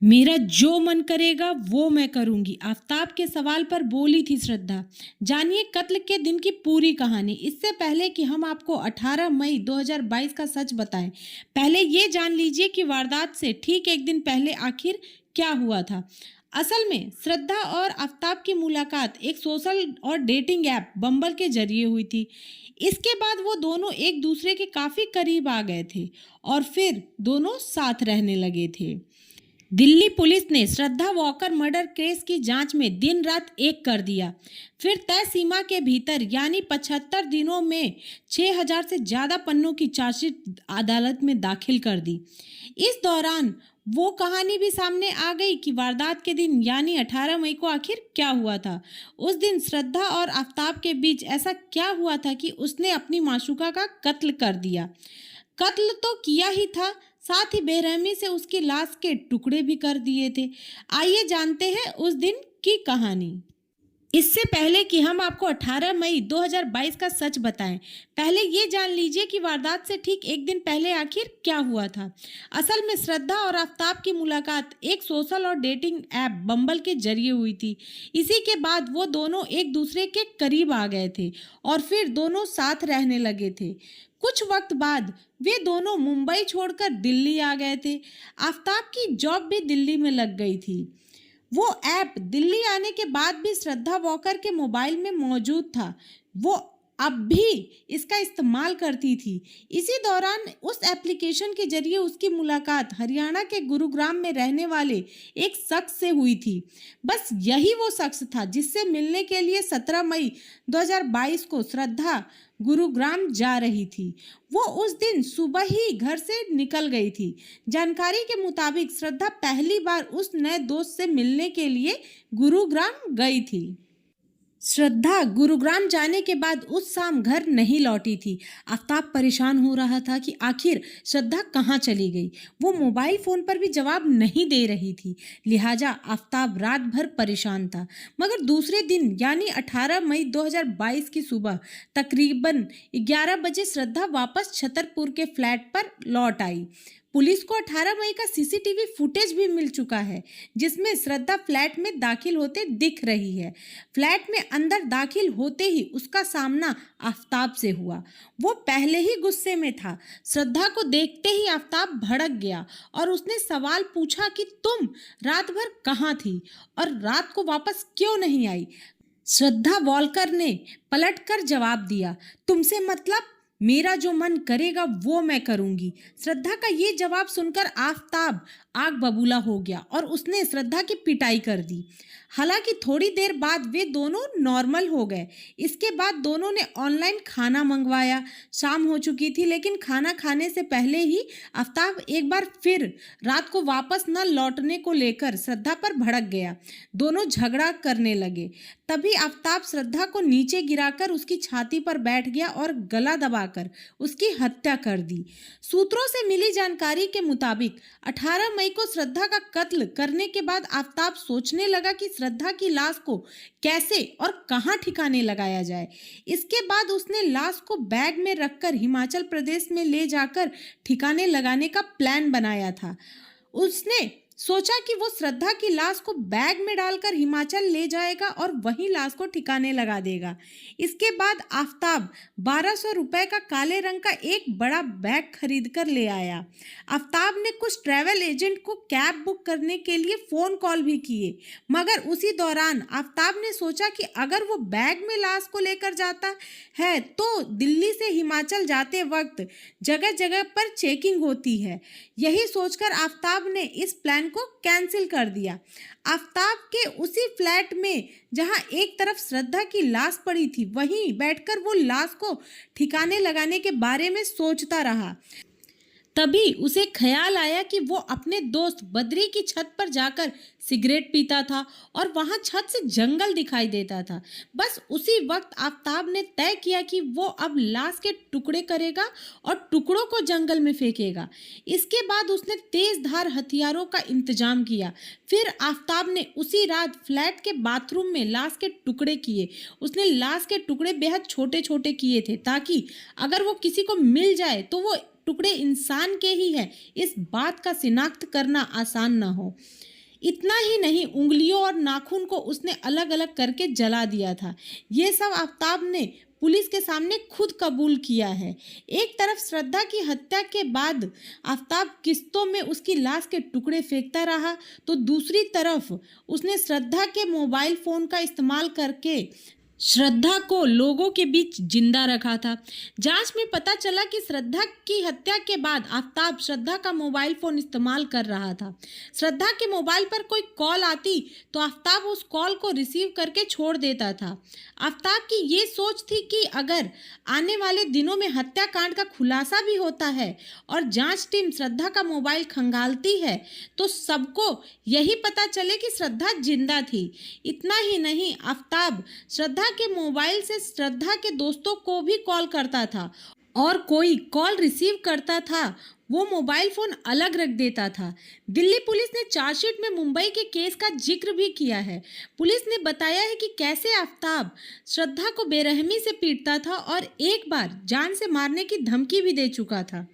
मेरा जो मन करेगा वो मैं करूंगी, आफताब के सवाल पर बोली थी श्रद्धा। जानिए कत्ल के दिन की पूरी कहानी। इससे पहले कि हम आपको 18 मई 2022 का सच बताएं, पहले ये जान लीजिए कि वारदात से ठीक एक दिन पहले आखिर क्या हुआ था। असल में श्रद्धा और आफताब की मुलाकात एक सोशल और डेटिंग ऐप बम्बल के जरिए हुई थी। इसके बाद वो दोनों एक दूसरे के काफी करीब आ गए थे और फिर दोनों साथ रहने लगे थे। दिल्ली पुलिस ने श्रद्धा वॉकर मर्डर केस की जांच में दिन रात एक कर दिया। फिर तय सीमा के भीतर यानी 75 दिनों में 6000 से ज्यादा पन्नों की चार्जशीट अदालत में दाखिल कर दी। इस दौरान वो कहानी भी सामने आ गई कि वारदात के दिन यानी 18 मई को आखिर क्या हुआ था। उस दिन श्रद्धा और आफताब के बीच ऐसा क्या हुआ था कि उसने अपनी माशूका का कत्ल कर दिया। कत्ल तो किया ही था, साथ ही बेरहमी से उसकी लाश के टुकड़े भी कर दिए थे। आइए जानते हैं उस दिन की कहानी। इससे पहले कि हम आपको 18 मई 2022 का सच बताएं, पहले ये जान लीजिए कि वारदात से ठीक एक दिन पहले आखिर क्या हुआ था। असल में श्रद्धा और आफताब की मुलाकात एक सोशल और डेटिंग ऐप बम्बल के जरिए हुई थी। इसी के बाद वो दोनों एक दूसरे के करीब आ गए थे और फिर दोनों साथ रहने लगे थे। कुछ वक्त बाद वे दोनों मुंबई छोड़कर दिल्ली आ गए थे। आफताब की जॉब भी दिल्ली में लग गई थी। वो ऐप दिल्ली आने के बाद भी श्रद्धा वॉकर के मोबाइल में मौजूद था। वो अब भी इसका इस्तेमाल करती थी। इसी दौरान उस एप्लीकेशन के जरिए उसकी मुलाकात हरियाणा के गुरुग्राम में रहने वाले एक शख्स से हुई थी। बस यही वो शख्स था जिससे मिलने के लिए 17 मई 2022 को श्रद्धा गुरुग्राम जा रही थी। वो उस दिन सुबह ही घर से निकल गई थी। जानकारी के मुताबिक श्रद्धा पहली बार उस नए दोस्त से मिलने के लिए गुरुग्राम गई थी। श्रद्धा गुरुग्राम जाने के बाद उस शाम घर नहीं लौटी थी। आफताब परेशान हो रहा था कि आखिर श्रद्धा कहाँ चली गई। वो मोबाइल फोन पर भी जवाब नहीं दे रही थी, लिहाजा आफताब रात भर परेशान था। मगर दूसरे दिन यानी 18 मई 2022 की सुबह तकरीबन 11 बजे श्रद्धा वापस छतरपुर के फ्लैट पर लौट आई। पुलिस को 18 मई का सीसीटीवी फुटेज भी मिल चुका है, जिसमें श्रद्धा फ्लैट में दाखिल होते दिख रही है। फ्लैट में अंदर दाखिल होते ही उसका सामना आफताब से हुआ। वो पहले ही गुस्से में था। श्रद्धा को देखते ही आफताब भड़क गया और उसने सवाल पूछा कि तुम रात भर कहाँ थी और रात को वापस क्यों नहीं आई। श्रद्धा वॉलकर ने पलटकर जवाब दिया, तुमसे मतलब मेरा जो मन करेगा वो मैं करूंगी। श्रद्धा का ये जवाब सुनकर आफताब आग बबूला हो गया और उसने श्रद्धा की पिटाई कर दी। हालांकि थोड़ी देर बाद वे दोनों नॉर्मल हो गए। इसके बाद दोनों ने ऑनलाइन खाना मंगवाया। शाम हो चुकी थी, लेकिन खाना खाने से पहले ही आफताब एक बार फिर रात को वापस न लौटने को लेकर श्रद्धा पर भड़क गया। दोनों झगड़ा करने लगे। तभी आफताब श्रद्धा को नीचे गिराकर उसकी छाती पर बैठ गया और गला दबाकर उसकी हत्या कर दी। सूत्रों से मिली जानकारी के मुताबिक 18 मई को श्रद्धा का कत्ल करने के बाद आफताब सोचने लगा कि श्रद्धा की लाश को कैसे और कहां ठिकाने लगाया जाए। इसके बाद उसने लाश को बैग में रखकर हिमाचल प्रदेश में ले जाकर ठिकाने लगाने का प्लान बनाया था। उसने सोचा कि वो श्रद्धा की लाश को बैग में डालकर हिमाचल ले जाएगा और वहीं लाश को ठिकाने लगा देगा। इसके बाद आफताब 1200 रुपए का काले रंग का एक बड़ा बैग खरीद कर ले आया। आफताब ने कुछ ट्रैवल एजेंट को कैब बुक करने के लिए फ़ोन कॉल भी किए, मगर उसी दौरान आफताब ने सोचा कि अगर वो बैग में लाश को लेकर जाता है तो दिल्ली से हिमाचल जाते वक्त जगह जगह पर चेकिंग होती है। यही सोचकर आफताब ने इस प्लान को कैंसिल कर दिया। आफताब के उसी फ्लैट में जहां एक तरफ श्रद्धा की लाश पड़ी थी, वहीं बैठकर वो लाश को ठिकाने लगाने के बारे में सोचता रहा। तभी उसे ख्याल आया कि वो अपने दोस्त बद्री की छत पर जाकर सिगरेट पीता था और वहां छत से जंगल दिखाई देता था। बस उसी वक्त आफताब ने तय किया कि वो अब लाश के टुकड़े करेगा और टुकड़ों को जंगल में फेंकेगा। इसके बाद उसने तेज धार हथियारों का इंतजाम किया। फिर आफताब ने उसी रात फ्लैट के बाथरूम में लाश के टुकड़े किए। उसने लाश के टुकड़े बेहद छोटे छोटे किए थे ताकि अगर वो किसी को मिल जाए तो वो टुकड़े इंसान के ही हैं, इस बात का शिनाख्त करना आसान न हो। इतना ही नहीं, उंगलियों और नाखून को उसने अलग अलग करके जला दिया था। ये सब आफ्ताब ने पुलिस के सामने खुद कबूल किया है। एक तरफ श्रद्धा की हत्या के बाद आफ्ताब किस्तों में उसकी लाश के टुकड़े फेंकता रहा, तो दूसरी तरफ उसने श्रद्धा के मोबाइल फोन का इस्तेमाल करके श्रद्धा को लोगों के बीच जिंदा रखा था। जांच में पता चला कि श्रद्धा की हत्या के बाद आफ्ताब श्रद्धा का मोबाइल फोन इस्तेमाल कर रहा था। श्रद्धा के मोबाइल पर कोई कॉल आती तो आफ्ताब उस कॉल को रिसीव करके छोड़ देता था। आफ्ताब की ये सोच थी कि अगर आने वाले दिनों में हत्याकांड का खुलासा भी होता है और जांच टीम श्रद्धा का मोबाइल खंगालती है तो सबको यही पता चले कि श्रद्धा जिंदा थी। इतना ही नहीं, आफ्ताब श्रद्धा के मोबाइल से श्रद्धा के दोस्तों को भी कॉल करता था और कोई कॉल रिसीव करता था वो मोबाइल फोन अलग रख देता था। दिल्ली पुलिस ने चार्जशीट में मुंबई के केस का जिक्र भी किया है। पुलिस ने बताया है कि कैसे आफ्ताब श्रद्धा को बेरहमी से पीटता था और एक बार जान से मारने की धमकी भी दे चुका था।